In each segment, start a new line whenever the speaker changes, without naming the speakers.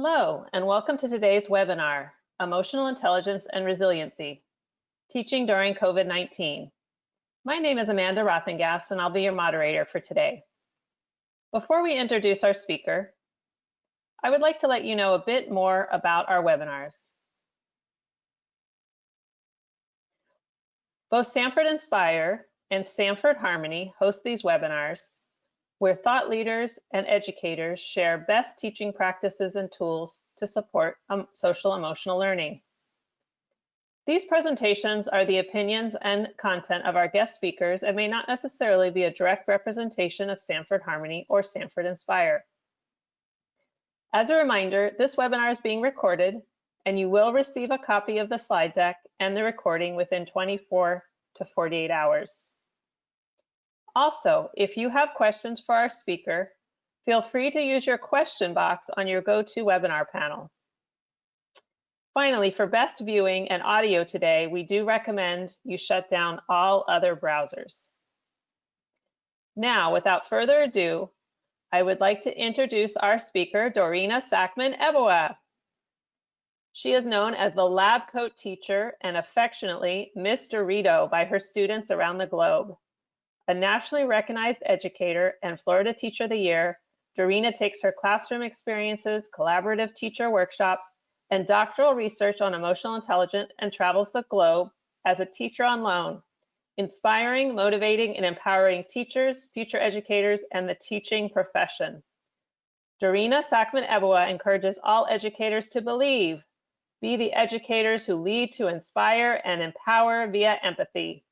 Hello, and welcome to today's webinar, Emotional Intelligence and Resiliency, Teaching During COVID-19. My name is Amanda Rothengas, and I'll be your moderator for today. Before we introduce our speaker, I would like to let you know a bit more about our webinars. Both Sanford Inspire and Sanford Harmony host these webinars, where thought leaders and educators share best teaching practices and tools to support social emotional learning. These presentations are the opinions and content of our guest speakers and may not necessarily be a direct representation of Sanford Harmony or Sanford Inspire. As a reminder, this webinar is being recorded, and you will receive a copy of the slide deck and the recording within 24 to 48 hours. Also, if you have questions for our speaker, feel free to use your question box on your GoToWebinar panel. Finally, for best viewing and audio today, we do recommend you shut down all other browsers. Now, without further ado, I would like to introduce our speaker, Dorina Sackman-Ebuwa. She is known as the lab coat teacher and affectionately Miss Dorito by her students around the globe. A nationally recognized educator and Florida Teacher of the Year, Dorina takes her classroom experiences, collaborative teacher workshops, and doctoral research on emotional intelligence and travels the globe as a teacher on loan, inspiring, motivating, and empowering teachers, future educators, and the teaching profession. Dorina Sackman-Ebuwa encourages all educators to believe, be the educators who lead to inspire and empower via empathy.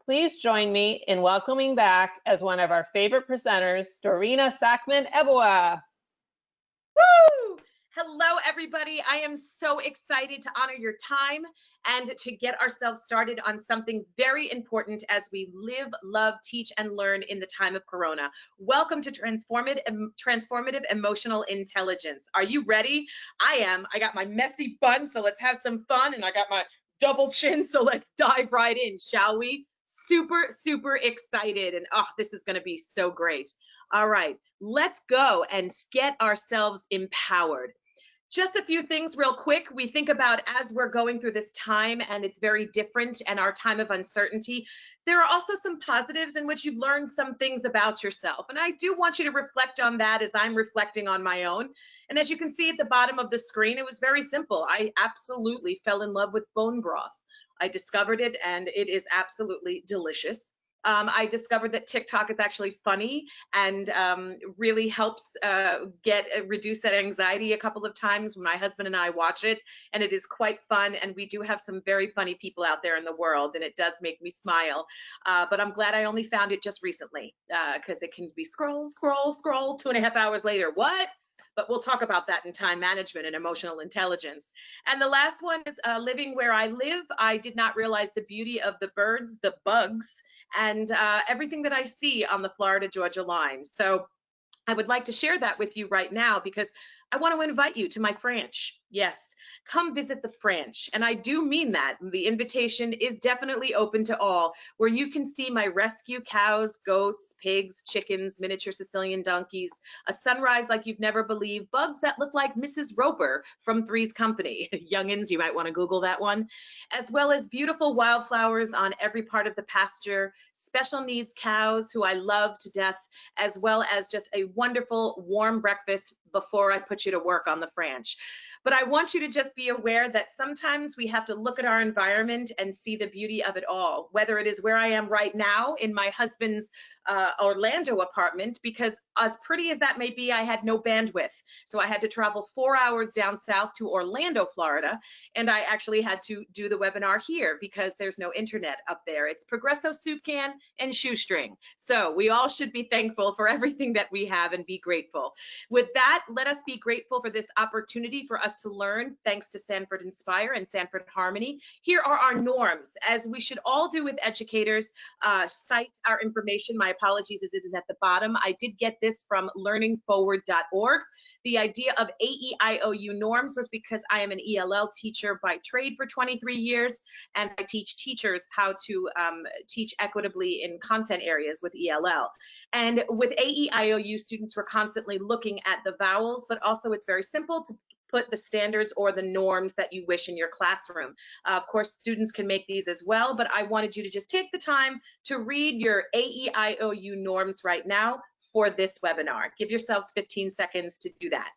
Please join me in welcoming back as one of our favorite presenters, Dorina Sackman-Ebuwa.
Woo! Hello, everybody. I am so excited to honor your time and to get ourselves started on something very important as we live, love, teach, and learn in the time of Corona. Welcome to Transformative Emotional Intelligence. Are you ready? I am. I got my messy bun, so let's have some fun, and I got my double chin, so let's dive right in, shall we? Super, super excited, and oh, this is going to be so great. All right, let's go and get ourselves empowered. Just a few things real quick. We think about as we're going through this time and it's very different and our time of uncertainty, there are also some positives in which you've learned some things about yourself. And I do want you to reflect on that as I'm reflecting on my own. And as you can see at the bottom of the screen, it was very simple. I absolutely fell in love with bone broth. I discovered it and it is absolutely delicious. I discovered that TikTok is actually funny and really helps reduce that anxiety a couple of times when my husband and I watch it, and it is quite fun, and we do have some very funny people out there in the world, and it does make me smile. But I'm glad I only found it just recently because it can be scroll, 2.5 hours later. What? But we'll talk about that in time management and emotional intelligence. And the last one is living where I live. I did not realize the beauty of the birds, the bugs, and everything that I see on the Florida-Georgia line. So I would like to share that with you right now because I want to invite you to my French. Yes, come visit the French. And I do mean that. The invitation is definitely open to all, where you can see my rescue cows, goats, pigs, chickens, miniature Sicilian donkeys, a sunrise like you've never believed, bugs that look like Mrs. Roper from Three's Company. Youngins, you might want to Google that one. As well as beautiful wildflowers on every part of the pasture, special needs cows who I love to death, as well as just a wonderful warm breakfast before I put you to work on the French. But I want you to just be aware that sometimes we have to look at our environment and see the beauty of it all, whether it is where I am right now in my husband's Orlando apartment, because as pretty as that may be, I had no bandwidth. So I had to travel 4 hours down south to Orlando, Florida, and I actually had to do the webinar here because there's no internet up there. It's Progresso soup can and shoestring. So we all should be thankful for everything that we have and be grateful. With that, let us be grateful for this opportunity for us us to learn, thanks to Sanford Inspire and Sanford Harmony. Here are our norms, as we should all do with educators. Cite our information. My apologies, it is at the bottom. I did get this from learningforward.org. The idea of AEIOU norms was because I am an ELL teacher by trade for 23 years, and I teach teachers how to teach equitably in content areas with ELL. And with AEIOU, students were constantly looking at the vowels, but also it's very simple to put the standards or the norms that you wish in your classroom. Of course, students can make these as well, but I wanted you to just take the time to read your AEIOU norms right now for this webinar. Give yourselves 15 seconds to do that.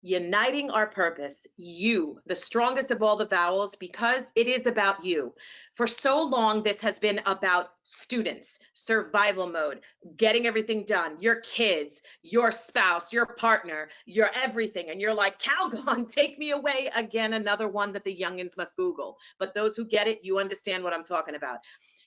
Uniting our purpose, you, the strongest of all the vowels, because it is about you. For so long, this has been about students, survival mode, getting everything done, your kids, your spouse, your partner, your everything. And you're like, Calgon, take me away. Again, another one that the youngins must Google. But those who get it, you understand what I'm talking about.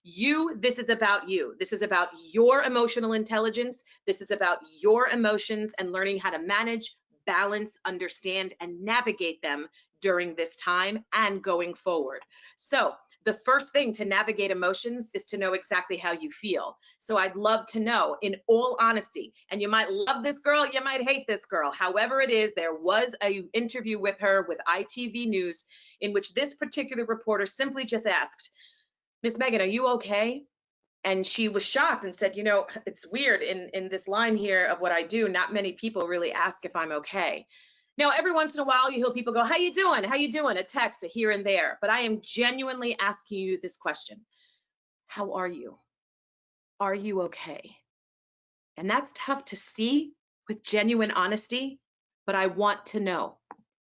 You, this is about you. This is about your emotional intelligence. This is about your emotions and learning how to manage, balance, understand, and navigate them during this time and going forward. So the first thing to navigate emotions is to know exactly how you feel. So I'd love to know, in all honesty, and you might love this girl, you might hate this girl. However it is, there was an interview with her with ITV News in which this particular reporter simply just asked, Miss Megan, are you okay? And she was shocked and said, you know, it's weird in this line here of what I do, not many people really ask if I'm okay. Now, every once in a while, you hear people go, how you doing? How you doing? A text, a here and there. But I am genuinely asking you this question. How are you? Are you okay? And that's tough to see with genuine honesty, but I want to know.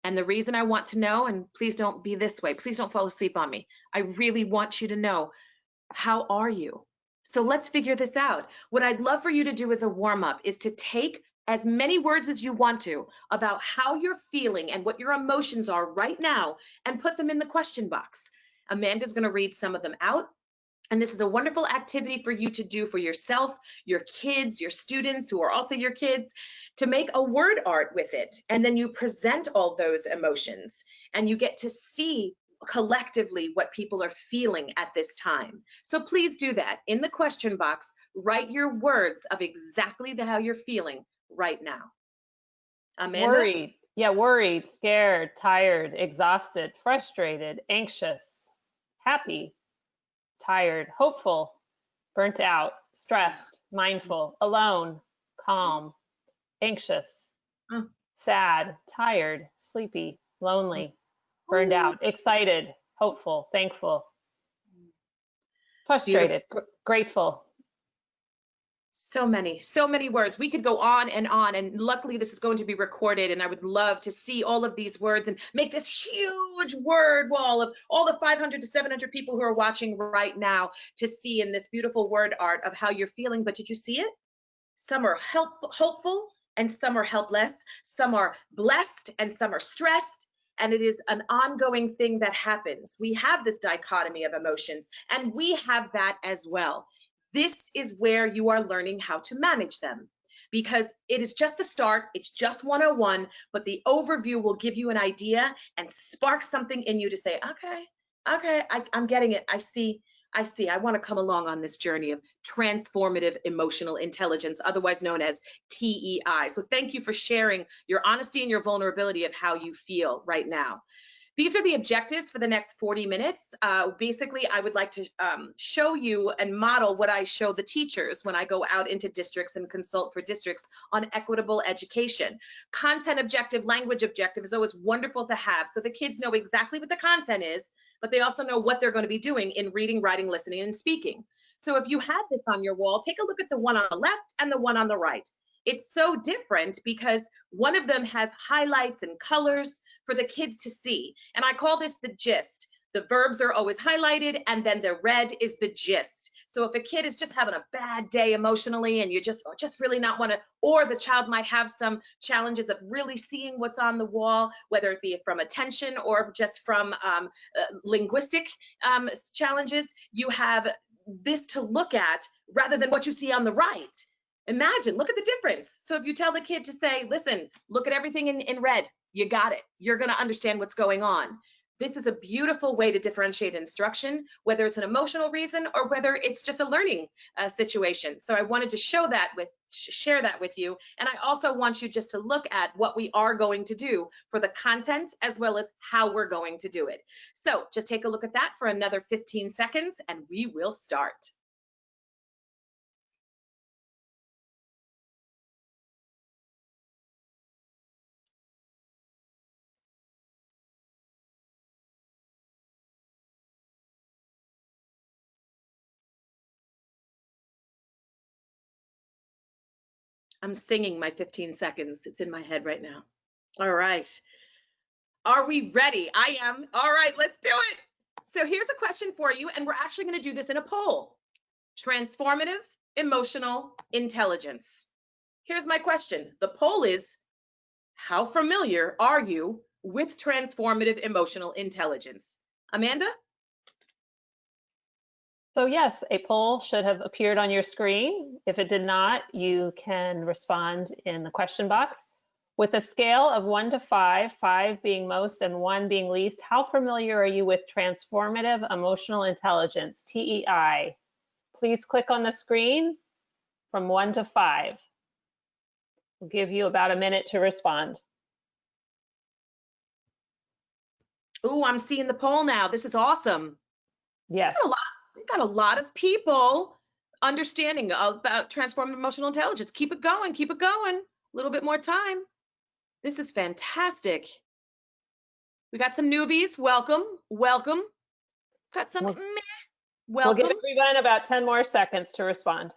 And the reason I want to know, and please don't be this way, please don't fall asleep on me. I really want you to know, how are you? So let's figure this out. What I'd love for you to do as a warm-up is to take as many words as you want to about how you're feeling and what your emotions are right now and put them in the question box. Amanda's going to read some of them out. And this is a wonderful activity for you to do for yourself, your kids, your students who are also your kids, to make a word art with it. And then you present all those emotions and you get to see collectively what people are feeling at this time. So please do that. In the question box, write your words of exactly how you're feeling right now. Amanda?
Worried. Yeah, worried, scared, tired, exhausted, frustrated, anxious, happy, tired, hopeful, burnt out, stressed, mindful, alone, calm, anxious,
Mm,
sad, tired, sleepy,
mm.
lonely, burned
Ooh,
out, excited, hopeful, thankful,
beautiful.
frustrated, grateful.
So many words. We could go on, and luckily this is going to be recorded, and I would love to see all of these words and make this huge word wall of all the 500 to 700 people who are watching right now to see in this beautiful word art of how you're feeling. But did you see it? Some are hopeful, and some are helpless. Some are blessed, and some are stressed. And it is an ongoing thing that happens. We have this dichotomy of emotions, and we have that as well. This is where you are learning how to manage them, because it is just the start. It's just 101, but the overview will give you an idea and spark something in you to say, okay, I'm getting it. I see. I want to come along on this journey of transformative emotional intelligence, otherwise known as TEI. So thank you for sharing your honesty and your vulnerability of how you feel right now. These are the objectives for the next 40 minutes. Basically, I would like to show you and model what I show the teachers when I go out into districts and consult for districts on equitable education. Content objective, language objective is always wonderful to have, so the kids know exactly what the content is, but they also know what they're going to be doing in reading, writing, listening, and speaking. So if you had this on your wall, take a look at the one on the left and the one on the right. It's so different because one of them has highlights and colors for the kids to see. And I call this the gist. The verbs are always highlighted, and then the red is the gist. So if a kid is just having a bad day emotionally and you just really not want to, or the child might have some challenges of really seeing what's on the wall, whether it be from attention or just from linguistic challenges, you have this to look at rather than what you see on the right. Imagine, look at the difference. So if you tell the kid to say, listen, look at everything in red, you got it. You're going to understand what's going on. This is a beautiful way to differentiate instruction, whether it's an emotional reason or whether it's just a learning situation. So I wanted to share that with you. And I also want you just to look at what we are going to do for the content as well as how we're going to do it. So just take a look at that for another 15 seconds and we will start. I'm singing my 15 seconds. It's in my head right now. All right. Are we ready? I am. All right, let's do it. So here's a question for you, and we're actually going to do this in a poll. Transformative emotional intelligence. Here's my question. The poll is, how familiar are you with transformative emotional intelligence? Amanda?
So yes, a poll should have appeared on your screen. If it did not, you can respond in the question box. With a scale of 1 to 5, 5 being most and 1 being least, how familiar are you with Transformative Emotional Intelligence, TEI? Please click on the screen from 1 to 5. We'll give you about a minute to respond.
Ooh, I'm seeing the poll now. This is awesome.
Yes.
We've got a lot of people understanding about transformative emotional intelligence. Keep it going. Keep it going. A little bit more time. This is fantastic. We got some newbies. Welcome. Welcome. Got some
We'll
welcome.
give everyone about 10 more seconds to respond.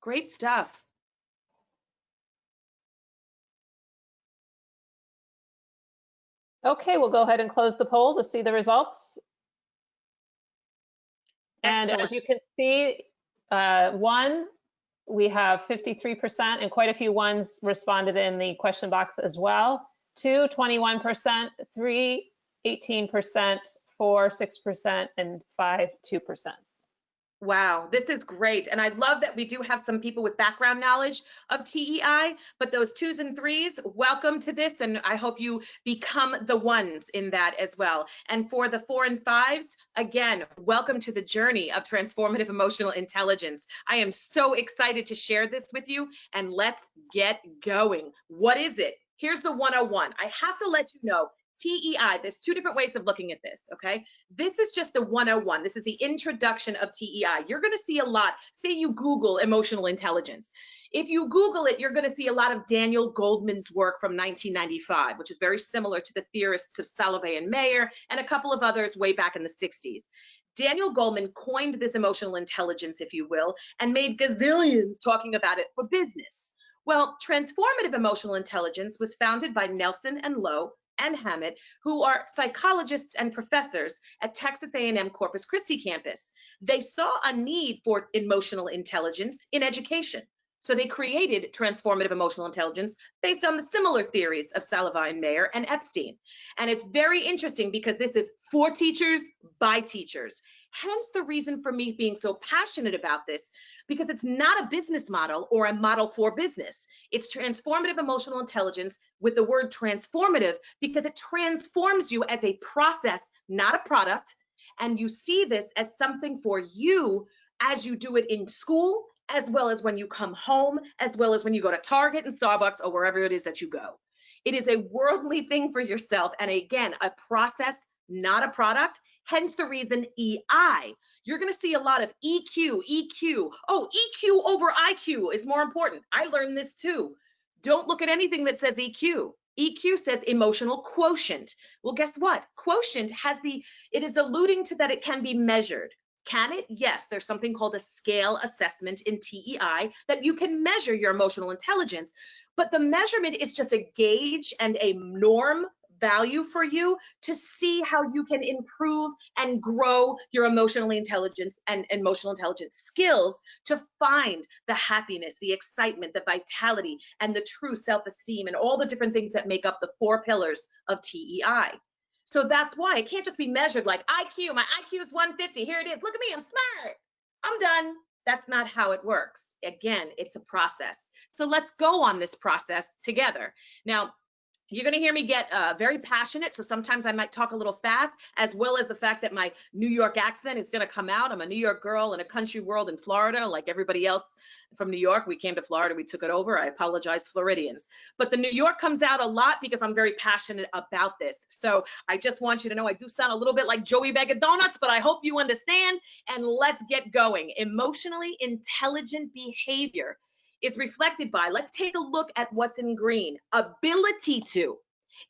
Great stuff.
Okay, we'll go ahead and close the poll to see the results. And
Excellent.
as you can see, one, we have 53% and quite a few ones responded in the question box as well. Two, 21%, three, 18%, four, 6%, and five, 2%.
Wow, this is great. And I love that we do have some people with background knowledge of TEI, but those 2s and 3s, welcome to this. And I hope you become the ones in that as well. And for the 4 and 5s, again, welcome to the journey of transformative emotional intelligence. I am so excited to share this with you, and let's get going. What is it? Here's the 101. I have to let you know, TEI, there's 2 different ways of looking at this, okay? This is just the 101. This is the introduction of TEI. You're going to see a lot. Say you Google emotional intelligence. If you Google it, you're going to see a lot of Daniel Goleman's work from 1995, which is very similar to the theorists of B.E.L.I.V.E. and Meyer and a couple of others way back in the 60s. Daniel Goleman coined this emotional intelligence, if you will, and made gazillions talking about it for business. Well, transformative emotional intelligence was founded by Nelson and Lowe and Hammett, who are psychologists and professors at Texas A&M Corpus Christi campus. They saw a need for emotional intelligence in education. So they created transformative emotional intelligence based on the similar theories of B.E.L.I.V.E. and Meyer and Epstein. And it's very interesting because this is for teachers by teachers. Hence the reason for me being so passionate about this, because it's not a business model or a model for business. It's transformative emotional intelligence with the word transformative because it transforms you as a process, not a product. And you see this as something for you as you do it in school, as well as when you come home, as well as when you go to Target and Starbucks or wherever it is that you go. It is a worldly thing for yourself. And again, a process, not a product. Hence the reason EI. You're going to see a lot of EQ, EQ. Oh, EQ over IQ is more important. I learned this too. Don't look at anything that says EQ. EQ says emotional quotient. Well, guess what? Quotient it is alluding to that it can be measured. Can it? Yes, there's something called a scale assessment in TEI that you can measure your emotional intelligence, but the measurement is just a gauge and a norm value for you to see how you can improve and grow your emotional intelligence and emotional intelligence skills to find the happiness, the excitement, the vitality, and the true self-esteem, and all the different things that make up the 4 pillars of TEI. So that's why it can't just be measured like IQ. My IQ is 150. Here it is. Look at me. I'm smart. I'm done. That's not how it works. Again, it's a process. So let's go on this process together. Now, you're going to hear me get very passionate, so sometimes I might talk a little fast, as well as the fact that my New York accent is going to come out. I'm a New York girl in a country world in Florida, like everybody else from New York. We came to Florida, we took it over. I apologize, Floridians. But the New York comes out a lot because I'm very passionate about this. So I just want you to know I do sound a little bit like Joey Bag of Donuts, but I hope you understand, and let's get going. Emotionally intelligent behavior is reflected by, let's take a look at what's in green, ability to.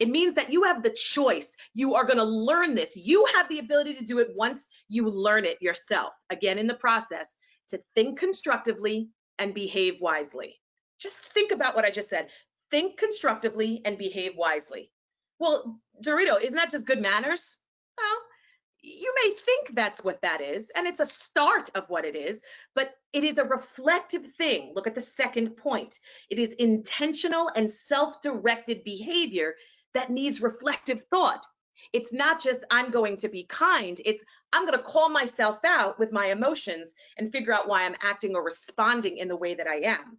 It means that you have the choice. You are going to learn this. You have the ability to do it once you learn it yourself. Again, in the process, to think constructively and behave wisely. Just think about what I just said. Think constructively and behave wisely. Well, Dorito, isn't that just good manners? Well, you may think that's what that is, and it's a start of what it is, but it is a reflective thing. Look at the second point. It is intentional and self-directed behavior that needs reflective thought. It's not just I'm going to be kind, it's I'm going to call myself out with my emotions and figure out why I'm acting or responding in the way that I am.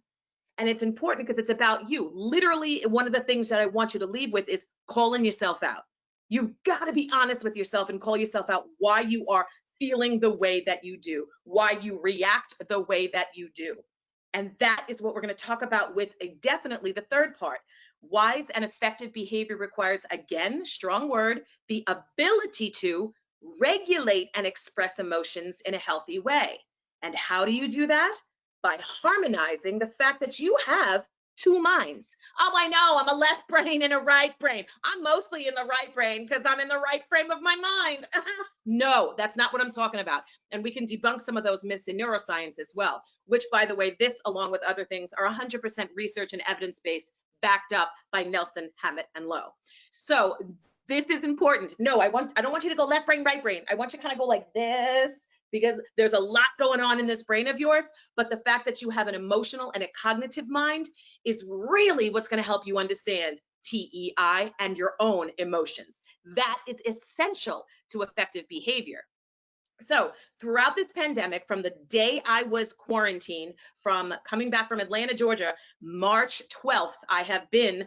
And it's important because it's about you. Literally, one of the things that I want you to leave with is calling yourself out. You've got to be honest with yourself and call yourself out why you are feeling the way that you do, why you react the way that you do. And that is what we're going to talk about with definitely the third part. Wise and effective behavior requires, again, strong word, the ability to regulate and express emotions in a healthy way. And how do you do that? By harmonizing the fact that you have 2 minds. Oh, I know, I'm a left brain and a right brain. I'm mostly in the right brain because I'm in the right frame of my mind. No, that's not what I'm talking about. And we can debunk some of those myths in neuroscience as well, which, by the way, this, along with other things, are 100% research and evidence-based, backed up by Nelson, Hammett, and Lowe. So this is important. No, I don't want you to go left brain, right brain. I want you to kind of go like this, because there's a lot going on in this brain of yours, but the fact that you have an emotional and a cognitive mind is really what's going to help you understand TEI and your own emotions. That is essential to effective behavior. So throughout this pandemic, from the day I was quarantined, from coming back from Atlanta, Georgia, March 12th, I have been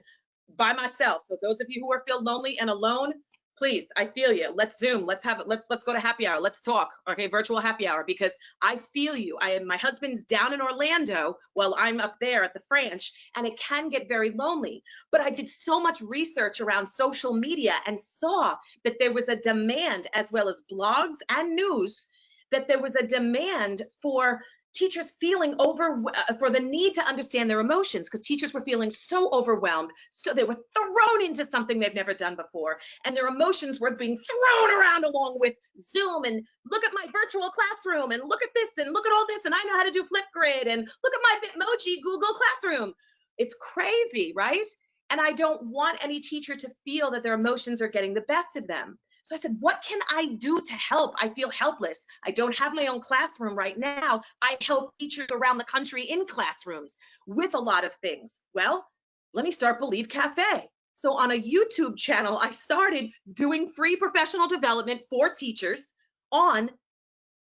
by myself. So those of you who feel lonely and alone, please, I feel you. Let's Zoom. Let's go to happy hour. Let's talk. Okay, virtual happy hour, because I feel you. My husband's down in Orlando while I'm up there at the French, and it can get very lonely. But I did so much research around social media and saw that there was a demand, as well as blogs and news, that there was a demand for teachers feeling for the need to understand their emotions, because teachers were feeling so overwhelmed. So they were thrown into something they've never done before, and their emotions were being thrown around along with Zoom, and look at my virtual classroom, and look at this, and look at all this, and I know how to do Flipgrid, and look at my Bitmoji Google Classroom. It's crazy, right? And I don't want any teacher to feel that their emotions are getting the best of them. So I said, what can I do to help? I feel helpless. I don't have my own classroom right now. I help teachers around the country in classrooms with a lot of things. Well, let me start B.E.L.I.V.E Cafe. So on a YouTube channel, I started doing free professional development for teachers on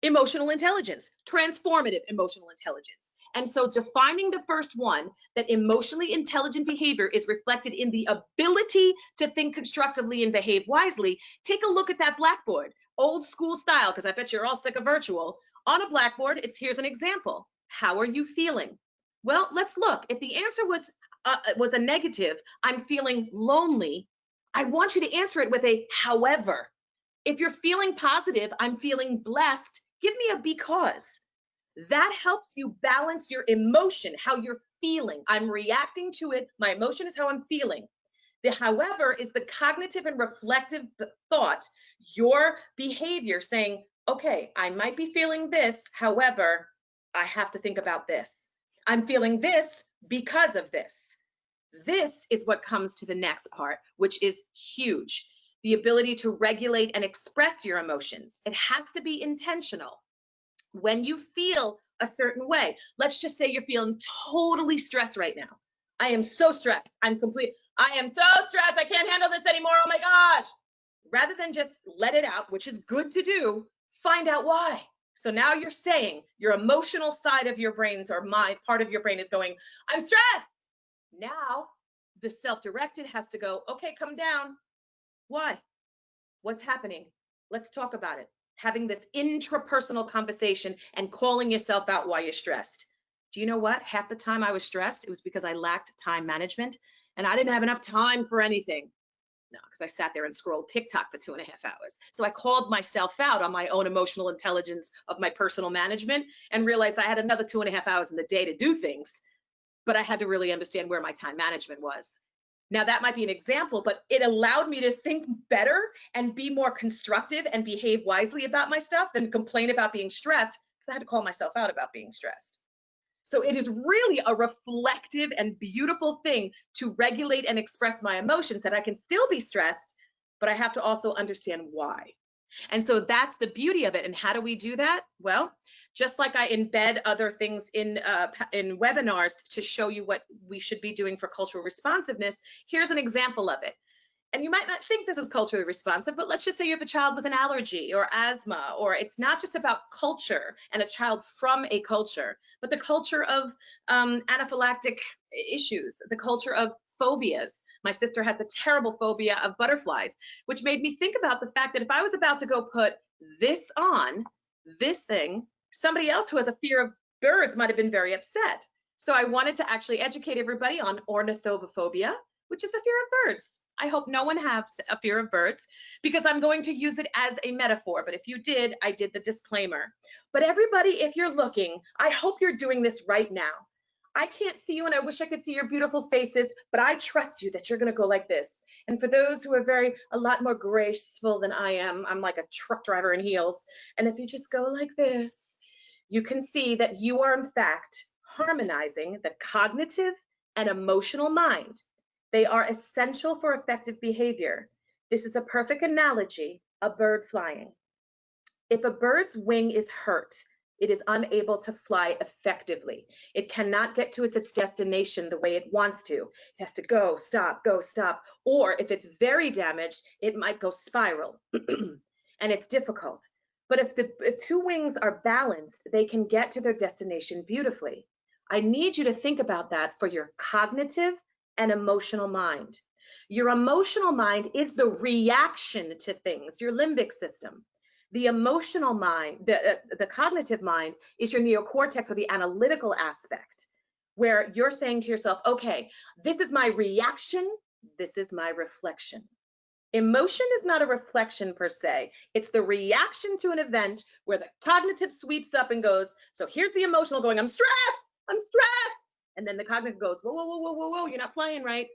emotional intelligence, transformative emotional intelligence. And so defining the first one, that emotionally intelligent behavior is reflected in the ability to think constructively and behave wisely. Take a look at that blackboard, old school style, because I bet you're all sick of virtual. On a blackboard, here's an example. How are you feeling? Well, let's look. If the answer was a negative, I'm feeling lonely, I want you to answer it with a however. If you're feeling positive, I'm feeling blessed, give me a because. That helps you balance your emotion, how you're feeling. I'm reacting to it. My emotion is how I'm feeling. The however is the cognitive and reflective thought, your behavior saying, okay, I might be feeling this. However, I have to think about this. I'm feeling this because of this. This is what comes to the next part, which is huge. The ability to regulate and express your emotions. It has to be intentional. When you feel a certain way, let's just say you're feeling totally stressed right now. I am so stressed. I am so stressed. I can't handle this anymore. Oh my gosh. Rather than just let it out, which is good to do, find out why. So now you're saying your emotional side of your brains or my part of your brain is going, I'm stressed. Now the self-directed has to go, okay, come down. Why? What's happening? Let's talk about it. Having this intrapersonal conversation and calling yourself out while you're stressed. Do you know what? Half the time I was stressed, it was because I lacked time management and I didn't have enough time for anything. No, because I sat there and scrolled TikTok for 2.5 hours. So I called myself out on my own emotional intelligence of my personal management and realized I had another 2.5 hours in the day to do things, but I had to really understand where my time management was. Now, that might be an example, but it allowed me to think better and be more constructive and behave wisely about my stuff than complain about being stressed because I had to call myself out about being stressed. So it is really a reflective and beautiful thing to regulate and express my emotions, that I can still be stressed, but I have to also understand why. And so that's the beauty of it. And how do we do that? Well, just like I embed other things in webinars to show you what we should be doing for cultural responsiveness, here's an example of it. And you might not think this is culturally responsive, but let's just say you have a child with an allergy or asthma, or it's not just about culture and a child from a culture, but the culture of anaphylactic issues, the culture of phobias. My sister has a terrible phobia of butterflies, which made me think about the fact that if I was about to go put this on, this thing, somebody else who has a fear of birds might have been very upset. So I wanted to actually educate everybody on ornithophobia, which is the fear of birds. I hope no one has a fear of birds because I'm going to use it as a metaphor. But if you did, I did the disclaimer. But everybody, if you're looking, I hope you're doing this right now. I can't see you and I wish I could see your beautiful faces, but I trust you that you're going to go like this. And for those who are a lot more graceful than I am, I'm like a truck driver in heels. And if you just go like this, you can see that you are in fact harmonizing the cognitive and emotional mind. They are essential for effective behavior. This is a perfect analogy, a bird flying. If a bird's wing is hurt, it is unable to fly effectively. It cannot get to its destination the way it wants to. It has to go, stop, go, stop. Or if it's very damaged, it might go spiral and it's difficult. But if two wings are balanced, they can get to their destination beautifully. I need you to think about that for your cognitive and emotional mind. Your emotional mind is the reaction to things, your limbic system. The emotional mind, the cognitive mind is your neocortex, or the analytical aspect, where you're saying to yourself, okay, this is my reaction, this is my reflection. Emotion is not a reflection per se. It's the reaction to an event where the cognitive sweeps up and goes, so here's the emotional going, I'm stressed, I'm stressed. And then the cognitive goes, whoa, whoa, whoa, whoa, whoa, whoa, you're not flying right.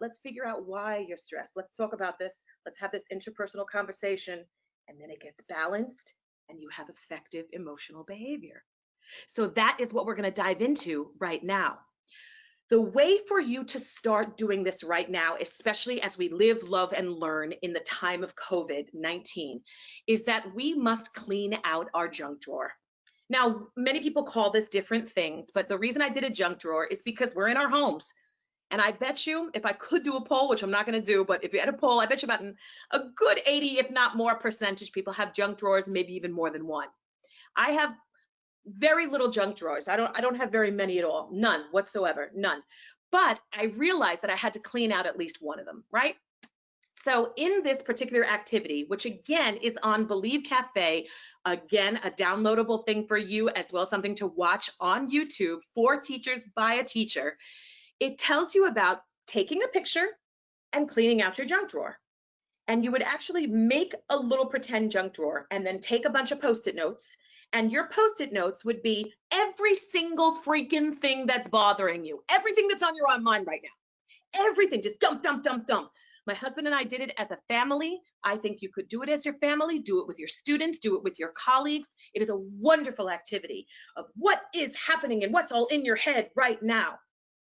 Let's figure out why you're stressed. Let's talk about this. Let's have this interpersonal conversation. And then it gets balanced and you have effective emotional behavior. So that is what we're going to dive into right now. The way for you to start doing this right now, especially as we live, love, and learn in the time of COVID-19, is that we must clean out our junk drawer. Now, many people call this different things, but the reason I did a junk drawer is because we're in our homes. And I bet you, if I could do a poll, which I'm not going to do, but if you had a poll, I bet you about a good 80, if not more percentage, people have junk drawers, maybe even more than one. I have very little junk drawers. I don't have very many at all. None whatsoever. None. But I realized that I had to clean out at least one of them, right? So in this particular activity, which again is on B.E.L.I.V.E Cafe, again, a downloadable thing for you as well as something to watch on YouTube for teachers by a teacher, it tells you about taking a picture and cleaning out your junk drawer. And you would actually make a little pretend junk drawer and then take a bunch of Post-it notes. And your Post-it notes would be every single freaking thing that's bothering you, everything that's on your mind right now, everything, just dump, dump, dump, dump. My husband and I did it as a family. I think you could do it as your family, do it with your students, do it with your colleagues. It is a wonderful activity of what is happening and what's all in your head right now.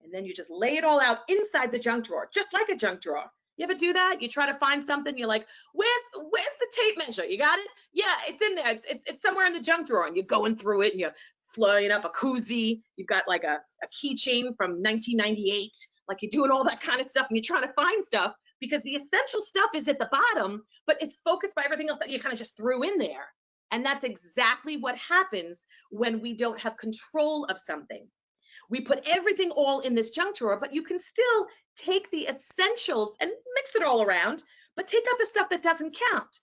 And then you just lay it all out inside the junk drawer, just like a junk drawer. You ever do that? You try to find something, you're like, where's the tape measure? You got it? Yeah, it's in there. It's somewhere in the junk drawer, and you're going through it, and you're flying up a koozie. You've got like a keychain from 1998. Like you're doing all that kind of stuff, and you're trying to find stuff because the essential stuff is at the bottom, but it's focused by everything else that you kind of just threw in there. And that's exactly what happens when we don't have control of something. We put everything all in this junk drawer, but you can still take the essentials and mix it all around, but take out the stuff that doesn't count.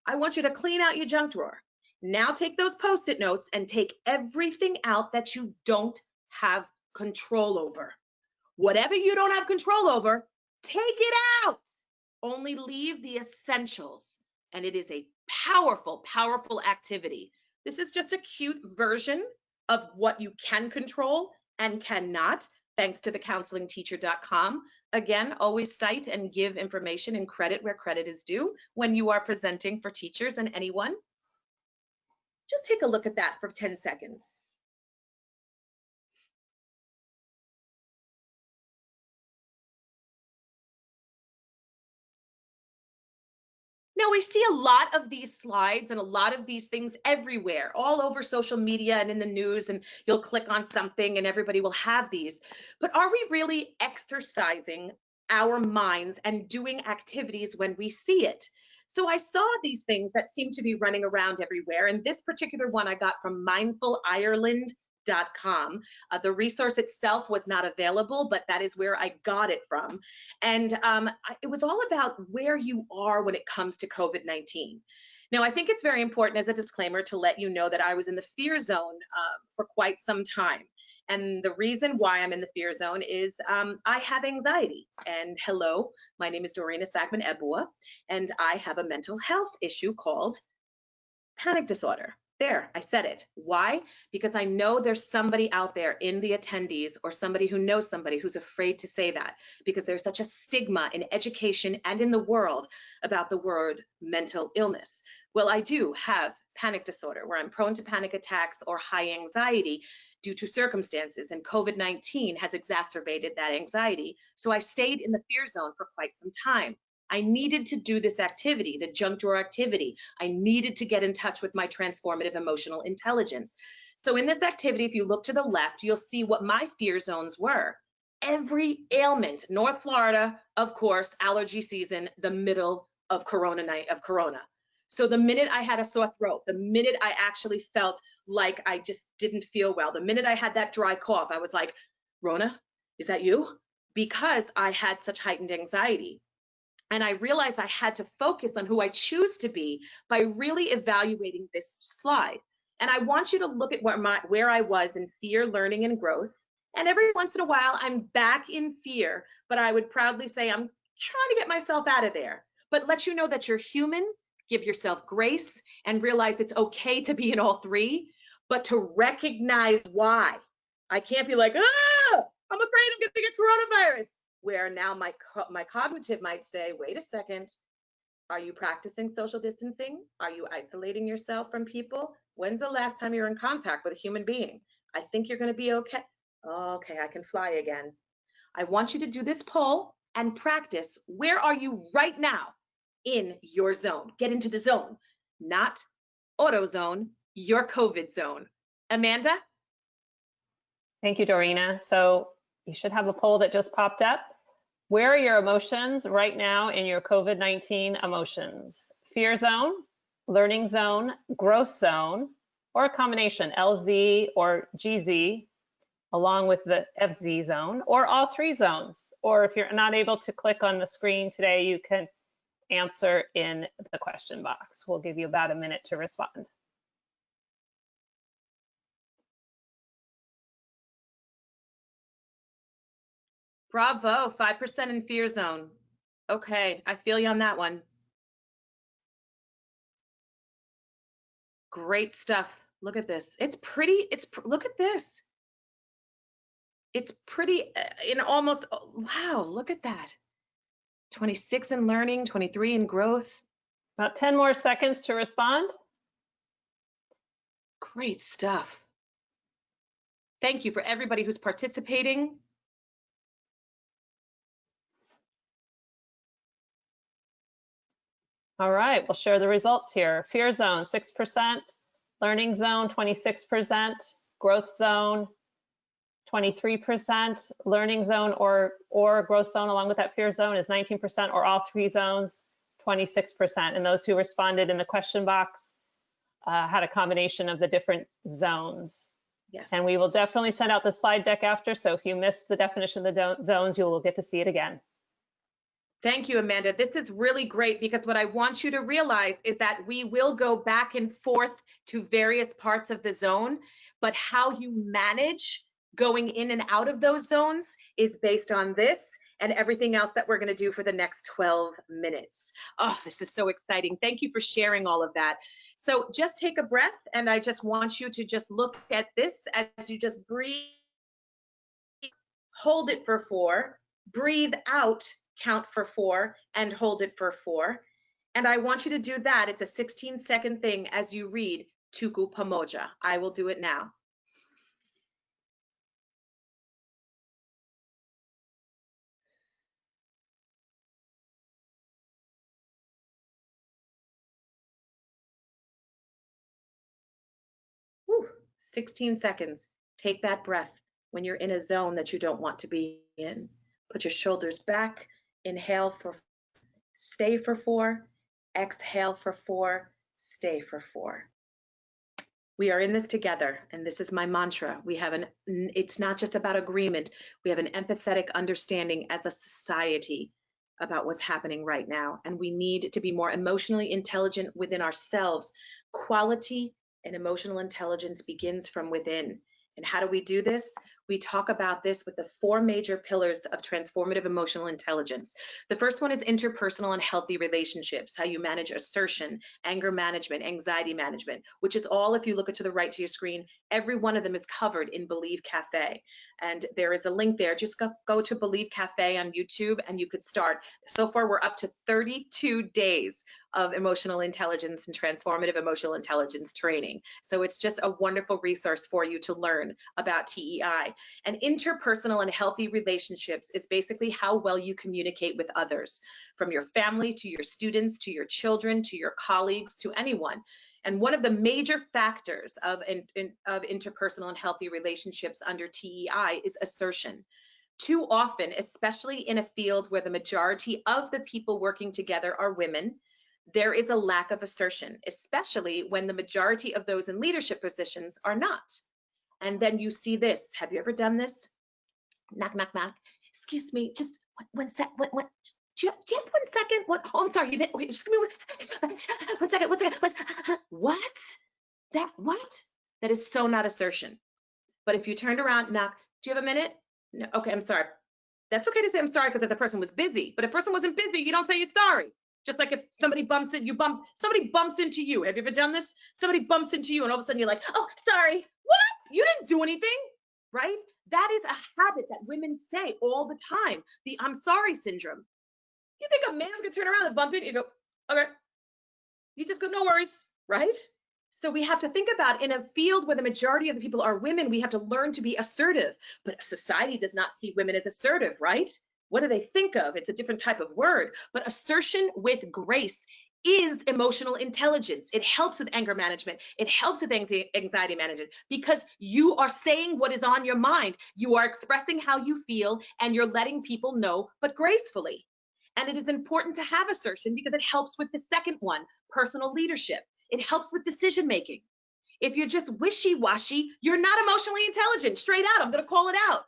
I want you to clean out your junk drawer. Now take those Post-it notes and take everything out that you don't have control over. Whatever you don't have control over, take it out. Only leave the essentials. And it is a powerful, powerful activity. This is just a cute version of what you can control and cannot, thanks to thecounselingteacher.com. Again, always cite and give information and credit where credit is due when you are presenting for teachers and anyone. Just take a look at that for 10 seconds. Now, we see a lot of these slides and a lot of these things everywhere, all over social media and in the news, and you'll click on something and everybody will have these. But are we really exercising our minds and doing activities when we see it? So I saw these things that seem to be running around everywhere, and this particular one I got from mindfulireland.com. The resource itself was not available, but that is where I got it from. And it was all about where you are when it comes to COVID-19. Now, I think it's very important as a disclaimer to let you know that I was in the fear zone for quite some time. And the reason why I'm in the fear zone is I have anxiety. And hello, my name is Dorina Sackman-Ebuwa, and I have a mental health issue called panic disorder. There, I said it. Why? Because I know there's somebody out there in the attendees or somebody who knows somebody who's afraid to say that, because there's such a stigma in education and in the world about the word mental illness. Well, I do have panic disorder where I'm prone to panic attacks or high anxiety due to circumstances, and COVID-19 has exacerbated that anxiety. So I stayed in the fear zone for quite some time. I needed to do this activity, the junk drawer activity. I needed to get in touch with my transformative emotional intelligence. So in this activity, if you look to the left, you'll see what my fear zones were. Every ailment, North Florida, of course, allergy season, the middle of Corona night of Corona. So the minute I had a sore throat, the minute I actually felt like I just didn't feel well, the minute I had that dry cough, I was like, Rona, is that you? Because I had such heightened anxiety. And I realized I had to focus on who I choose to be by really evaluating this slide. And I want you to look at where I was in fear, learning, and growth. And every once in a while, I'm back in fear, but I would proudly say I'm trying to get myself out of there. But let you know that you're human, give yourself grace, and realize it's okay to be in all three, but to recognize why. I can't be like, I'm afraid I'm going to get coronavirus. Where now my cognitive might say, wait a second, are you practicing social distancing? Are you isolating yourself from people? When's the last time you were in contact with a human being? I think you're going to be okay. Okay, I can fly again. I want you to do this poll and practice. Where are you right now in your zone? Get into the zone, not AutoZone, your COVID zone. Amanda?
Thank you, Dorina. So you should have a poll that just popped up. Where are your emotions right now in your COVID-19 emotions? Fear zone, learning zone, growth zone, or a combination, LZ or GZ, along with the FZ zone, or all three zones. Or if you're not able to click on the screen today, you can answer in the question box. We'll give you about a minute to respond.
Bravo, 5% in fear zone. Okay, I feel you on that one. Great stuff. Look at this. It's pretty, look at this. It's pretty in almost, wow, look at that. 26 in learning, 23 in growth.
About 10 more seconds to respond.
Great stuff. Thank you for everybody who's participating.
All right, we'll share the results here. Fear zone, 6%. Learning zone, 26%. Growth zone, 23%. Learning zone or growth zone along with that fear zone is 19%, or all three zones, 26%. And those who responded in the question box had a combination of the different zones.
Yes.
And we will definitely send out the slide deck after, so if you missed the definition of the zones, you will get to see it again.
Thank you, Amanda. This is really great because what I want you to realize is that we will go back and forth to various parts of the zone, but how you manage going in and out of those zones is based on this and everything else that we're going to do for the next 12 minutes. Oh, this is so exciting. Thank you for sharing all of that. So just take a breath, and I just want you to just look at this as you just breathe. Hold it for 4, breathe out, count for 4, and hold it for 4. And I want you to do that. It's a 16-second thing as you read Tuku Pamoja. I will do it now. Whew, 16 seconds. Take that breath when you're in a zone that you don't want to be in. Put your shoulders back. Inhale for, stay for 4. Exhale for 4. Stay for 4. We are in this together, and this is my mantra. It's not just about agreement. We have an empathetic understanding as a society about what's happening right now, and we need to be more emotionally intelligent within ourselves. Quality and emotional intelligence begins from within. And how do we do this? We talk about this with the 4 major pillars of transformative emotional intelligence. The first one is interpersonal and healthy relationships, how you manage assertion, anger management, anxiety management, which is all, if you look to the right to your screen, every one of them is covered in B.E.L.I.V.E Cafe. And there is a link there. Just go to B.E.L.I.V.E Cafe on YouTube and you could start. So far, we're up to 32 days of emotional intelligence and transformative emotional intelligence training. So it's just a wonderful resource for you to learn about TEI. And interpersonal and healthy relationships is basically how well you communicate with others, from your family to your students, to your children, to your colleagues, to anyone. And one of the major factors of interpersonal and healthy relationships under TEI is assertion. Too often, especially in a field where the majority of the people working together are women, there is a lack of assertion, especially when the majority of those in leadership positions are not. And then you see this. Have you ever done this? Knock, knock, knock. Excuse me, just one sec. Do you have 1 second? What? Oh, I'm sorry. Wait, just give me one second. What? What? That is so not assertion. But if you turned around, knock, do you have a minute? No. Okay, I'm sorry. That's okay to say I'm sorry because if the person was busy. But if the person wasn't busy, you don't say you're sorry. Just like if somebody bumps in, somebody bumps into you. Have you ever done this? Somebody bumps into you and all of a sudden you're like, oh, sorry. What? You didn't do anything, right? That is a habit that women say all the time, the I'm sorry syndrome. You think a man's gonna turn around and bump into you? You go, okay. You just go, no worries, right? So we have to think about, in a field where the majority of the people are women, we have to learn to be assertive. But society does not see women as assertive, right? What do they think of? It's a different type of word. But assertion with grace is emotional intelligence. It helps with anger management. It helps with anxiety management because you are saying what is on your mind. You are expressing how you feel and you're letting people know, but gracefully. And it is important to have assertion because it helps with the second one, personal leadership. It helps with decision making. If you're just wishy-washy, you're not emotionally intelligent. Straight out, I'm going to call it out.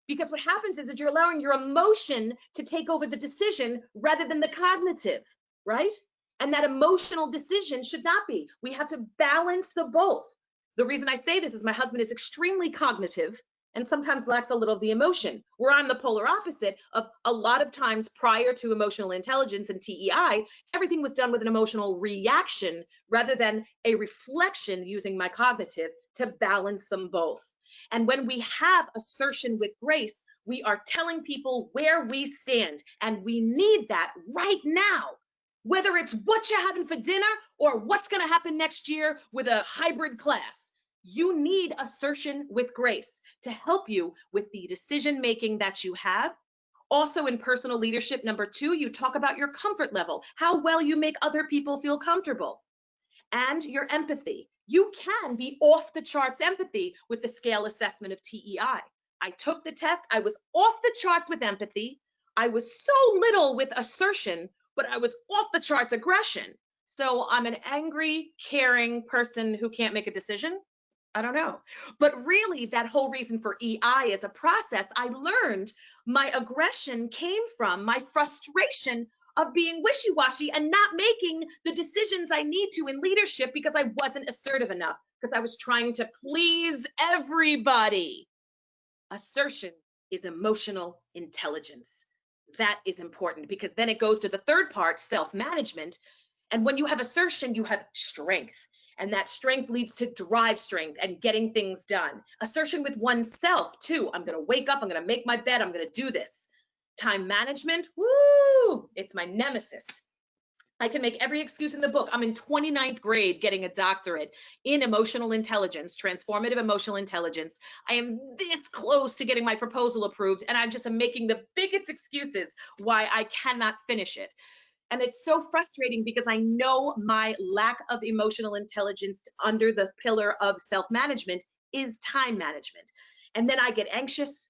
Because what happens is that you're allowing your emotion to take over the decision rather than the cognitive, right? And that emotional decision should not be. We have to balance the both. The reason I say this is my husband is extremely cognitive and sometimes lacks a little of the emotion, where I'm the polar opposite of a lot of times prior to emotional intelligence and TEI, everything was done with an emotional reaction rather than a reflection using my cognitive to balance them both. And when we have assertion with grace, we are telling people where we stand, and we need that right now. Whether it's what you're having for dinner or what's going to happen next year with a hybrid class, you need assertion with grace to help you with the decision making that you have, Also in personal leadership, number 2, you talk about your comfort level, how well you make other people feel comfortable, and your empathy. You can be off the charts empathy with the scale assessment of TEI. I took the test. I was off the charts with empathy. I was so little with assertion, but I was off the charts aggression. So I'm an angry, caring person who can't make a decision. I don't know. But really, that whole reason for EI as a process, I learned my aggression came from my frustration of being wishy-washy and not making the decisions I need to in leadership because I wasn't assertive enough, because I was trying to please everybody. Assertion is emotional intelligence. That is important because then it goes to the third part, self-management. And when you have assertion, you have strength. And that strength leads to drive strength and getting things done. Assertion with oneself, too. I'm going to wake up. I'm going to make my bed. I'm going to do this. Time management, woo, it's my nemesis. I can make every excuse in the book. I'm in 29th grade getting a doctorate in emotional intelligence, transformative emotional intelligence. I am this close to getting my proposal approved, and I just am making the biggest excuses why I cannot finish it. And it's so frustrating because I know my lack of emotional intelligence under the pillar of self-management is time management. And then I get anxious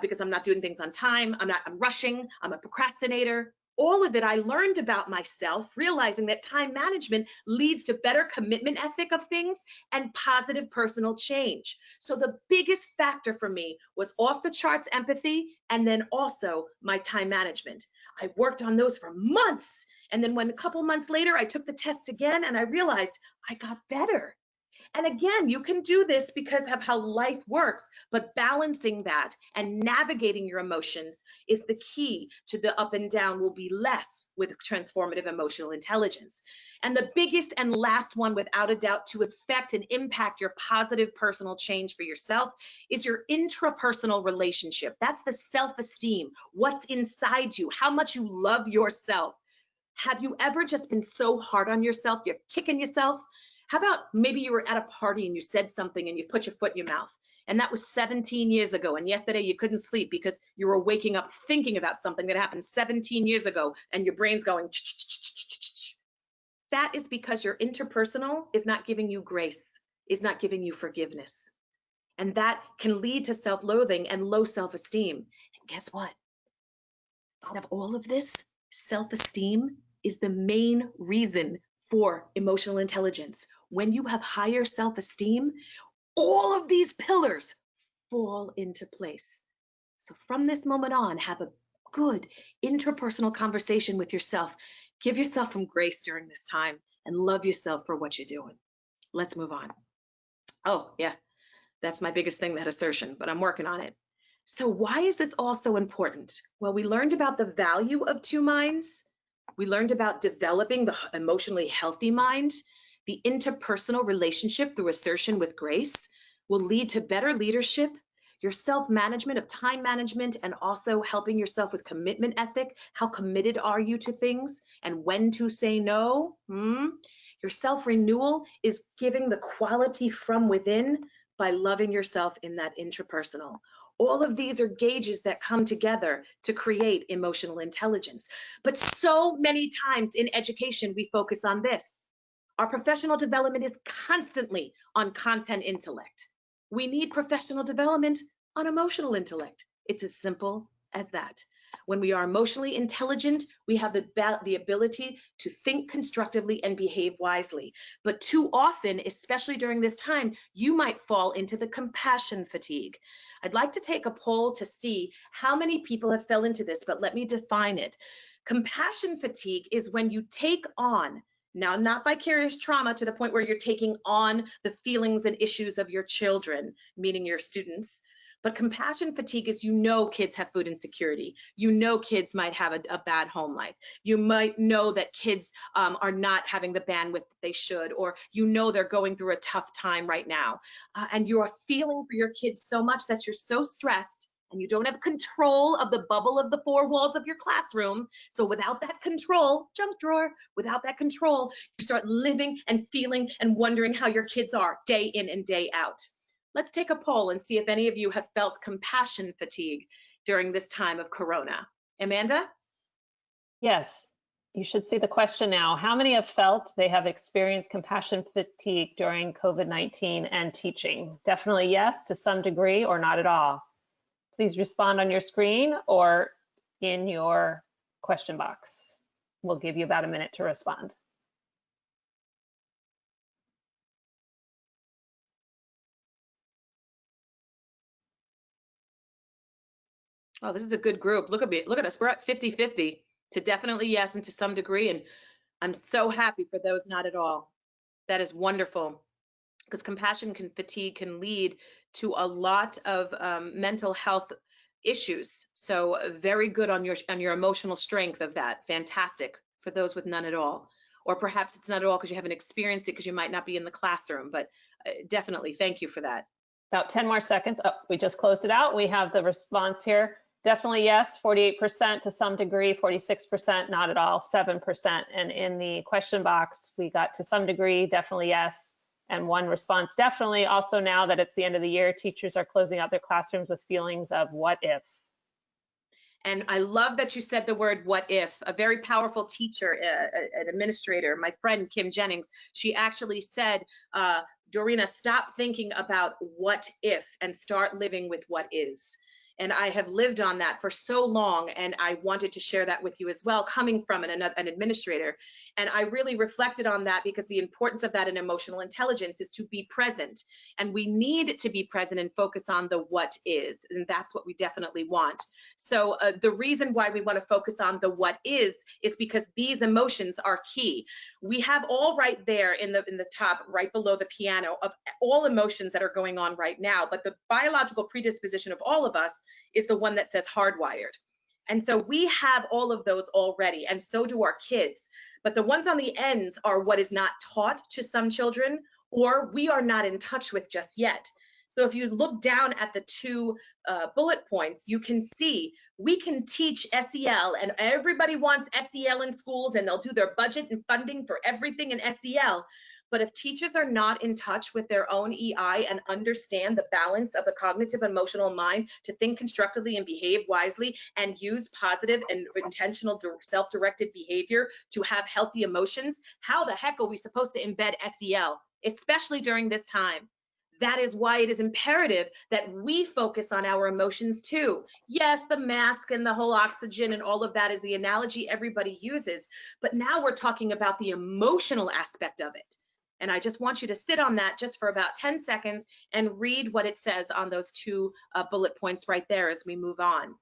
because I'm not doing things on time. I'm rushing. I'm a procrastinator. All of it I learned about myself, realizing that time management leads to better commitment ethic of things and positive personal change. So the biggest factor for me was off the charts empathy and then also my time management. I worked on those for months. And then when a couple months later, I took the test again and I realized I got better. And again, you can do this because of how life works, but balancing that and navigating your emotions is the key to the up and down will be less with transformative emotional intelligence. And the biggest and last one, without a doubt, to affect and impact your positive personal change for yourself is your intrapersonal relationship. That's the self-esteem, what's inside you, how much you love yourself. Have you ever just been so hard on yourself, you're kicking yourself? How about maybe you were at a party and you said something and you put your foot in your mouth, and that was 17 years ago, and yesterday you couldn't sleep because you were waking up thinking about something that happened 17 years ago and your brain's going that is because your interpersonal is not giving you grace, is not giving you forgiveness. And that can lead to self-loathing and low self-esteem. And guess what? Out of all of this, self-esteem is the main reason for emotional intelligence. When you have higher self-esteem, all of these pillars fall into place. So from this moment on, have a good interpersonal conversation with yourself. Give yourself some grace during this time and love yourself for what you're doing. Let's move on. Oh, yeah, that's my biggest thing, that assertion, but I'm working on it. So why is this all so important? Well, we learned about the value of two minds. We learned about developing the emotionally healthy mind. The interpersonal relationship through assertion with grace will lead to better leadership, your self-management of time management, and also helping yourself with commitment ethic. How committed are you to things and when to say no? Your self-renewal is giving the quality from within by loving yourself in that intrapersonal. All of these are gauges that come together to create emotional intelligence. But so many times in education, we focus on this. Our professional development is constantly on content intellect. We need professional development on emotional intellect. It's as simple as that. When we are emotionally intelligent, we have the ability to think constructively and behave wisely. But too often, especially during this time, you might fall into the compassion fatigue. I'd like to take a poll to see how many people have fell into this, but let me define it. Compassion fatigue is when you take on, now not vicarious trauma to the point where you're taking on the feelings and issues of your children, meaning your students, but compassion fatigue is, you know, kids have food insecurity. You know, kids might have a bad home life. You might know that kids are not having the bandwidth that they should, or you know they're going through a tough time right now. And you are feeling for your kids so much that you're so stressed and you don't have control of the bubble of the four walls of your classroom. So without that control, junk drawer, without that control, you start living and feeling and wondering how your kids are day in and day out. Let's take a poll and see if any of you have felt compassion fatigue during this time of Corona. Amanda?
Yes, you should see the question now. How many have felt they have experienced compassion fatigue during COVID-19 and teaching? Definitely yes, to some degree, or not at all. Please respond on your screen or in your question box. We'll give you about a minute to respond.
Oh, this is a good group. Look at me. Look at us. We're at 50-50 to definitely yes and to some degree. And I'm so happy for those not at all. That is wonderful, because compassion fatigue can lead to a lot of mental health issues. So very good on your emotional strength of that. Fantastic for those with none at all. Or perhaps it's not at all because you haven't experienced it because you might not be in the classroom. But definitely, thank you for that.
About 10 more seconds. Oh, we just closed it out. We have the response here. Definitely yes, 48% to some degree, 46% not at all, 7%. And in the question box, we got to some degree, definitely yes, and one response definitely. Also, now that it's the end of the year, teachers are closing out their classrooms with feelings of what if.
And I love that you said the word what if. A very powerful teacher, an administrator, my friend Kim Jennings, she actually said, Dorina, stop thinking about what if and start living with what is. And I have lived on that for so long, and I wanted to share that with you as well, coming from an administrator. And I really reflected on that because the importance of that in emotional intelligence is to be present. And we need to be present and focus on the what is. And that's what we definitely want. So the reason why we want to focus on the what is because these emotions are key. We have all right there in the top, right below the piano, of all emotions that are going on right now. But the biological predisposition of all of us is the one that says hardwired. And so we have all of those already, and so do our kids. But the ones on the ends are what is not taught to some children, or we are not in touch with just yet. So if you look down at the two bullet points, you can see we can teach SEL, and everybody wants SEL in schools, and they'll do their budget and funding for everything in SEL. But if teachers are not in touch with their own EI and understand the balance of the cognitive emotional mind to think constructively and behave wisely and use positive and intentional self-directed behavior to have healthy emotions, how the heck are we supposed to embed SEL, especially during this time? That is why it is imperative that we focus on our emotions too. Yes, the mask and the whole oxygen and all of that is the analogy everybody uses, but now we're talking about the emotional aspect of it. And I just want you to sit on that just for about 10 seconds and read what it says on those two bullet points right there as we move on.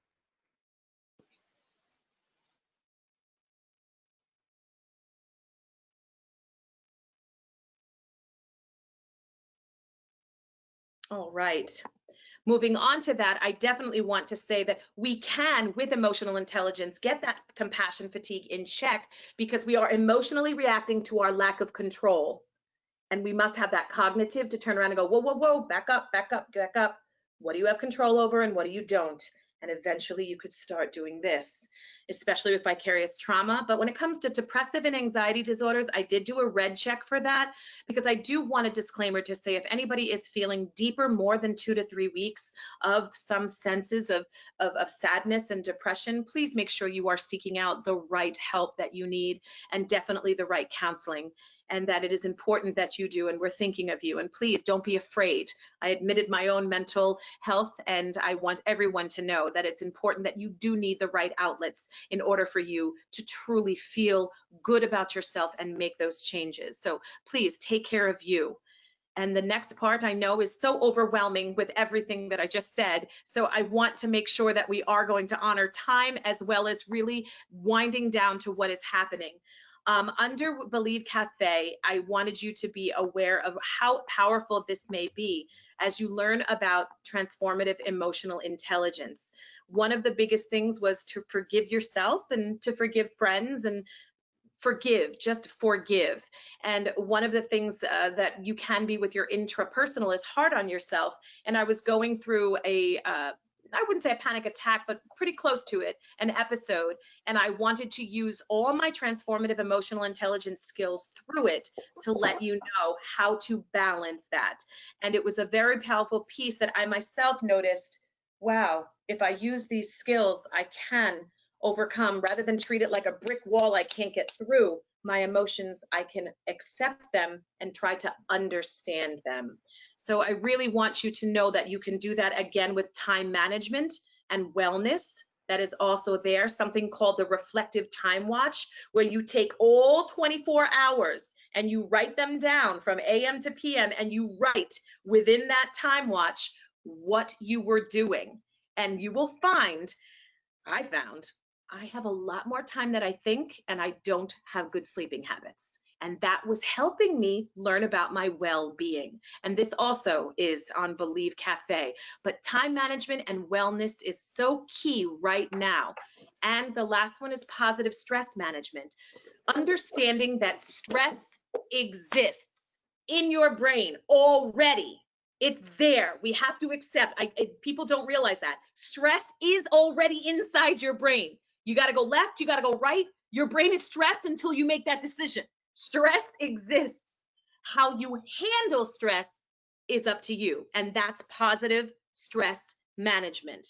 All right. Moving on to that, I definitely want to say that we can, with emotional intelligence, get that compassion fatigue in check because we are emotionally reacting to our lack of control. And we must have that cognitive to turn around and go, whoa, whoa, whoa, back up, back up, back up. What do you have control over and what do you don't? And eventually you could start doing this, especially with vicarious trauma. But when it comes to depressive and anxiety disorders, I did do a red check for that because I do want a disclaimer to say if anybody is feeling deeper, more than 2 to 3 weeks of some senses of sadness and depression, please make sure you are seeking out the right help that you need and definitely the right counseling. And that it is important that you do, and we're thinking of you. And please don't be afraid. I admitted my own mental health, and I want everyone to know that it's important that you do need the right outlets in order for you to truly feel good about yourself and make those changes. So please take care of you. And the next part I know is so overwhelming with everything that I just said. So I want to make sure that we are going to honor time as well as really winding down to what is happening. Under B.E.L.I.V.E Cafe, I wanted you to be aware of how powerful this may be as you learn about transformative emotional intelligence. One of the biggest things was to forgive yourself and to forgive friends and forgive, just forgive. And one of the things that you can be with your intrapersonal is hard on yourself. And I was going through I wouldn't say a panic attack, but pretty close to it, an episode. And I wanted to use all my transformative emotional intelligence skills through it to let you know how to balance that. And it was a very powerful piece that I myself noticed, wow, if I use these skills, I can overcome, rather than treat it like a brick wall I can't get through, my emotions, I can accept them and try to understand them. So I really want you to know that you can do that again with time management and wellness. That is also there, something called the reflective time watch, where you take all 24 hours and you write them down from AM to PM, and you write within that time watch what you were doing. And you will find, I found, I have a lot more time than I think, and I don't have good sleeping habits. And that was helping me learn about my well-being. And this also is on B.E.L.I.V.E Cafe. But time management and wellness is so key right now. And the last one is positive stress management. Understanding that stress exists in your brain already. It's there. We have to accept. People don't realize that. Stress is already inside your brain. You got to go left, you got to go right. Your brain is stressed until you make that decision. Stress exists. How you handle stress is up to you. And that's positive stress management.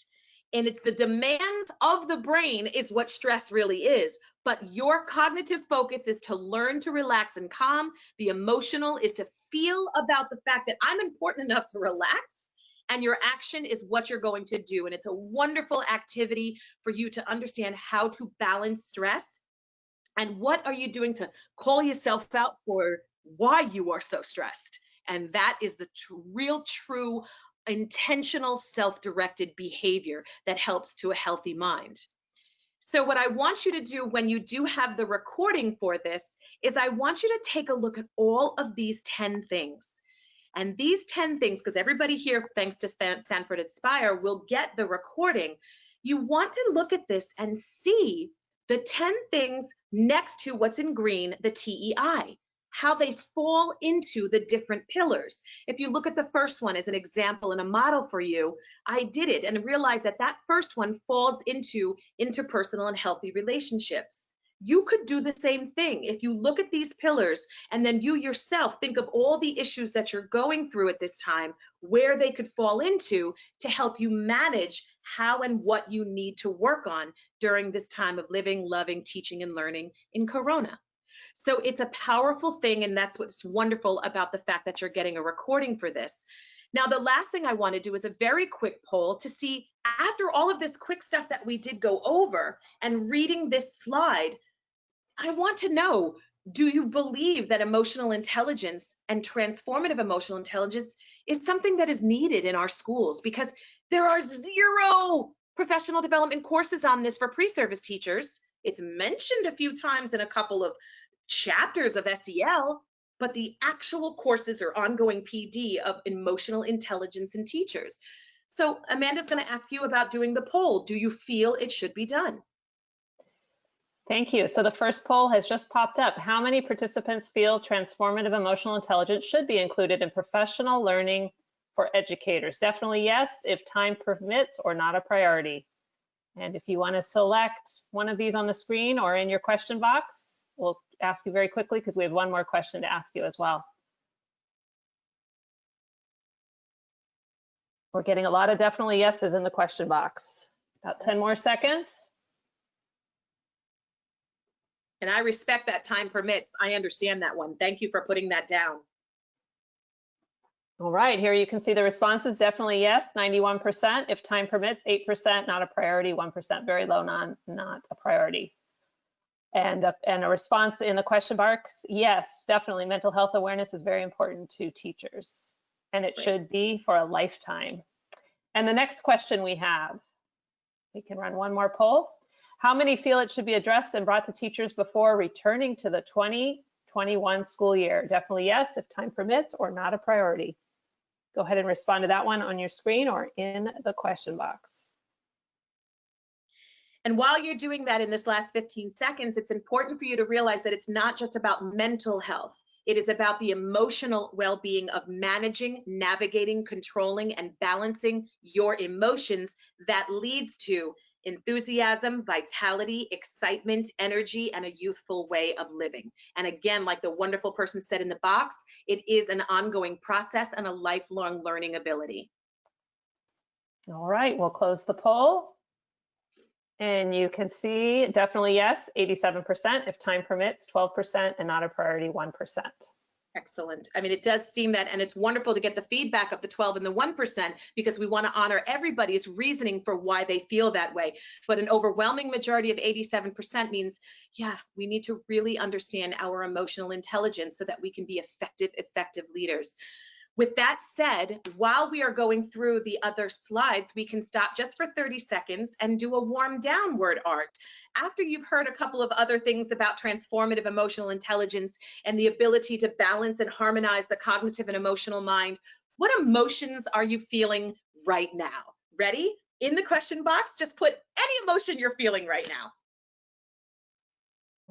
And it's the demands of the brain is what stress really is. But your cognitive focus is to learn to relax and calm. The emotional is to feel about the fact that I'm important enough to relax. And your action is what you're going to do. And it's a wonderful activity for you to understand how to balance stress. And what are you doing to call yourself out for why you are so stressed? And that is the real, true, intentional, self-directed behavior that helps to a healthy mind. So what I want you to do when you do have the recording for this is I want you to take a look at all of these 10 things. And these 10 things, because everybody here, thanks to Sanford Inspire, will get the recording. You want to look at this and see the 10 things next to what's in green, the TEI, how they fall into the different pillars. If you look at the first one as an example and a model for you, I did it and realized that that first one falls into interpersonal and healthy relationships. You could do the same thing. If you look at these pillars and then you yourself think of all the issues that you're going through at this time, where they could fall into to help you manage how and what you need to work on during this time of living, loving, teaching, and learning in Corona. So it's a powerful thing, and that's what's wonderful about the fact that you're getting a recording for this. Now, the last thing I want to do is a very quick poll to see, after all of this quick stuff that we did go over and reading this slide, I want to know, do you believe that emotional intelligence and transformative emotional intelligence is something that is needed in our schools? Because there are 0 professional development courses on this for pre-service teachers. It's mentioned a few times in a couple of chapters of SEL, but the actual courses are ongoing PD of emotional intelligence in teachers. So Amanda's going to ask you about doing the poll. Do you feel it should be done?
Thank you. So the first poll has just popped up. How many participants feel transformative emotional intelligence should be included in professional learning for educators? Definitely yes, if time permits, or not a priority. And if you want to select one of these on the screen or in your question box, we'll ask you very quickly because we have one more question to ask you as well. We're getting a lot of definitely yeses in the question box. About 10 more seconds.
And I respect that time permits. I understand that one. Thank you for putting that down.
All right, here you can see the responses. Definitely yes, 91%. If time permits, 8%, not a priority, 1%, very low, not a priority. And a response in the question box, yes, definitely mental health awareness is very important to teachers, and it should be for a lifetime. And the next question we have, we can run one more poll. How many feel it should be addressed and brought to teachers before returning to the 2021 school year? Definitely yes, if time permits, or not a priority. Go ahead and respond to that one on your screen or in the question box.
And while you're doing that in this last 15 seconds, it's important for you to realize that it's not just about mental health. It is about the emotional well-being of managing, navigating, controlling, and balancing your emotions that leads to enthusiasm, vitality, excitement, energy, and a youthful way of living. And again, like the wonderful person said in the box, it is an ongoing process and a lifelong learning ability.
All right, we'll close the poll. And you can see definitely yes, 87%, if time permits, 12%, and not a priority, 1%.
Excellent. I mean, it does seem that, and it's wonderful to get the feedback of the 12 and the 1% because we want to honor everybody's reasoning for why they feel that way. But an overwhelming majority of 87% means, yeah, we need to really understand our emotional intelligence so that we can be effective leaders. With that said, while we are going through the other slides, we can stop just for 30 seconds and do a warm down word art. After you've heard a couple of other things about transformative emotional intelligence and the ability to balance and harmonize the cognitive and emotional mind, what emotions are you feeling right now? Ready? In the question box, just put any emotion you're feeling right now.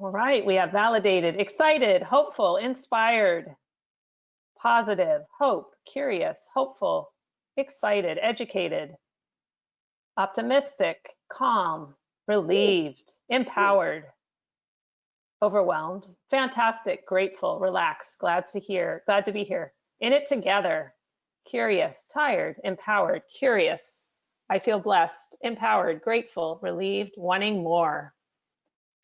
All right, we have validated, excited, hopeful, inspired, positive, hope, curious, hopeful, excited, educated, optimistic, calm, relieved, empowered, overwhelmed, fantastic, grateful, relaxed, glad to be here, in it together, curious, tired, empowered, curious, I feel blessed, empowered, grateful, relieved, wanting more.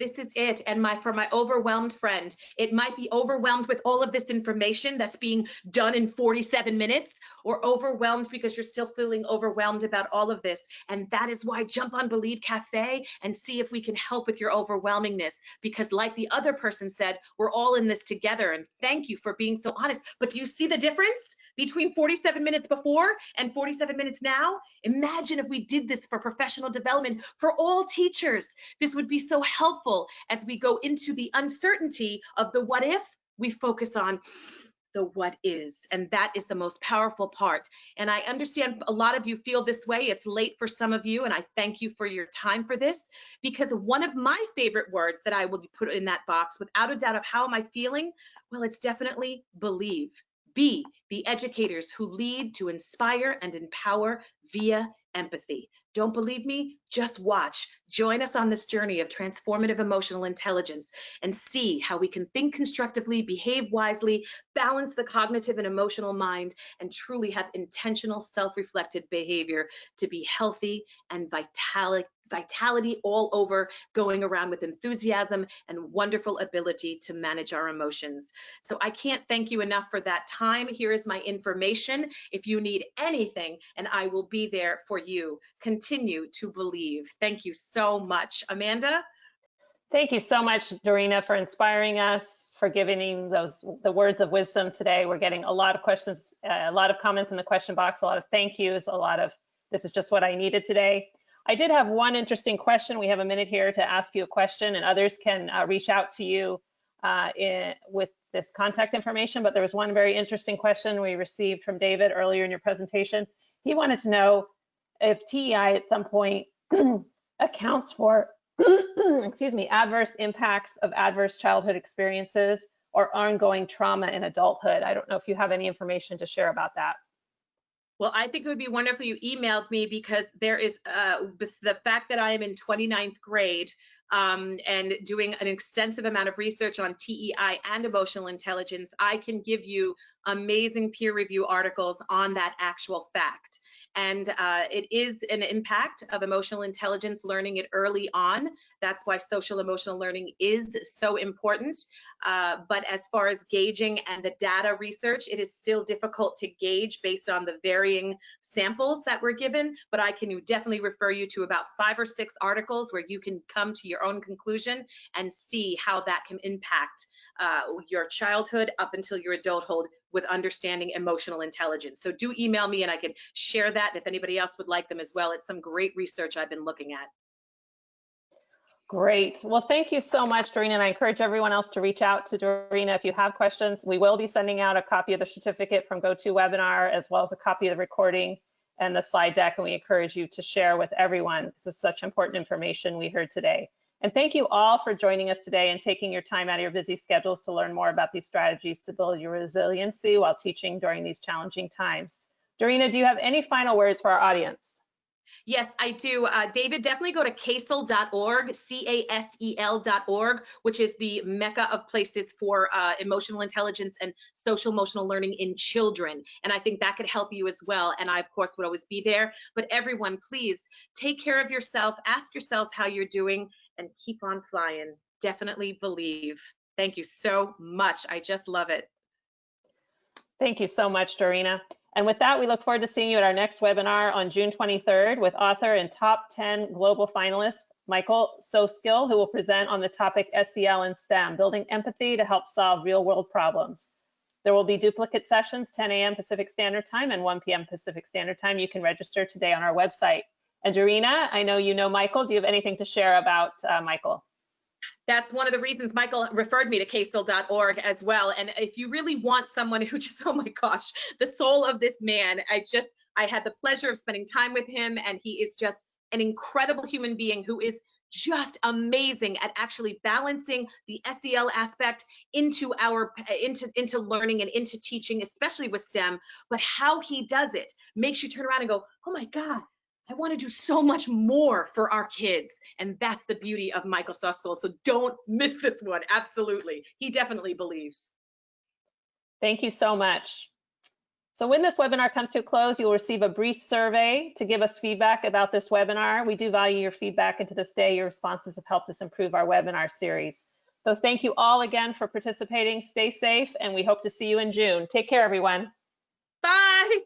This is it. And for my overwhelmed friend, it might be overwhelmed with all of this information that's being done in 47 minutes, or overwhelmed because you're still feeling overwhelmed about all of this. And that is why jump on B.E.L.I.V.E Cafe and see if we can help with your overwhelmingness. Because like the other person said, we're all in this together. And thank you for being so honest. But do you see the difference between 47 minutes before and 47 minutes now? Imagine if we did this for professional development for all teachers. This would be so helpful. As we go into the uncertainty of the what if, we focus on the what is, and that is the most powerful part. And I understand a lot of you feel this way. It's late for some of you, and I thank you for your time for this, because one of my favorite words that I will put in that box, without a doubt, of how am I feeling? Well, it's definitely believe. Be the educators who lead to inspire and empower via empathy. Don't believe me? Just watch. Join us on this journey of transformative emotional intelligence and see how we can think constructively, behave wisely, balance the cognitive and emotional mind, and truly have intentional self-reflected behavior to be healthy and vitality all over, going around with enthusiasm and wonderful ability to manage our emotions. So I can't thank you enough for that time. Here is my information if you need anything, and I will be there for you. Continue to believe. Thank you so much. Amanda?
Thank you so much, Dorina, for inspiring us, for giving the words of wisdom today. We're getting a lot of questions, a lot of comments in the question box, a lot of thank yous, a lot of this is just what I needed today. I did have one interesting question. We have a minute here to ask you a question, and others can reach out to you with this contact information. But there was one very interesting question we received from David earlier in your presentation. He wanted to know if TEI at some point accounts for excuse me, adverse impacts of adverse childhood experiences or ongoing trauma in adulthood. I don't know if you have any information to share about that.
Well, I think it would be wonderful you emailed me, because there is with the fact that I am in 29th grade and doing an extensive amount of research on TEI and emotional intelligence, I can give you amazing peer review articles on that actual fact. And it is an impact of emotional intelligence, learning it early on. That's why social emotional learning is so important. But as far as gauging and the data research, it is still difficult to gauge based on the varying samples that were given. But I can definitely refer you to about 5 or 6 articles where you can come to your own conclusion and see how that can impact your childhood up until your adulthood with understanding emotional intelligence. So do email me and I can share that if anybody else would like them as well. It's some great research I've been looking at.
Great. Well, thank you so much, Dorina, and I encourage everyone else to reach out to Dorina if you have questions. We will be sending out a copy of the certificate from GoToWebinar, as well as a copy of the recording and the slide deck, and we encourage you to share with everyone. This is such important information we heard today. And thank you all for joining us today and taking your time out of your busy schedules to learn more about these strategies to build your resiliency while teaching during these challenging times. Dorina, do you have any final words for our audience?
Yes, I do. David, definitely go to casel.org, CASEL.org, which is the mecca of places for emotional intelligence and social emotional learning in children. And I think that could help you as well. And I, of course, would always be there. But everyone, please take care of yourself. Ask yourselves how you're doing and keep on flying. Definitely believe. Thank you so much. I just love it.
Thank you so much, Dorina. And with that, we look forward to seeing you at our next webinar on June 23rd with author and top 10 global finalist, Michael Soskill, who will present on the topic SEL and STEM, building empathy to help solve real-world problems. There will be duplicate sessions, 10 a.m. Pacific Standard Time and 1 p.m. Pacific Standard Time. You can register today on our website. And Dorina, I know you know Michael. Do you have anything to share about Michael?
That's one of the reasons Michael referred me to casel.org as well. And if you really want someone who just, oh my gosh, the soul of this man, I had the pleasure of spending time with him, and he is just an incredible human being who is just amazing at actually balancing the SEL aspect into into learning and into teaching, especially with STEM. But how he does it makes you turn around and go, oh my God, I want to do so much more for our kids. And that's the beauty of Michael Soskill. So don't miss this one. Absolutely. He definitely believes.
Thank you so much. So when this webinar comes to a close, you'll receive a brief survey to give us feedback about this webinar. We do value your feedback, and to this day, your responses have helped us improve our webinar series. So thank you all again for participating. Stay safe, and we hope to see you in June. Take care, everyone.
Bye.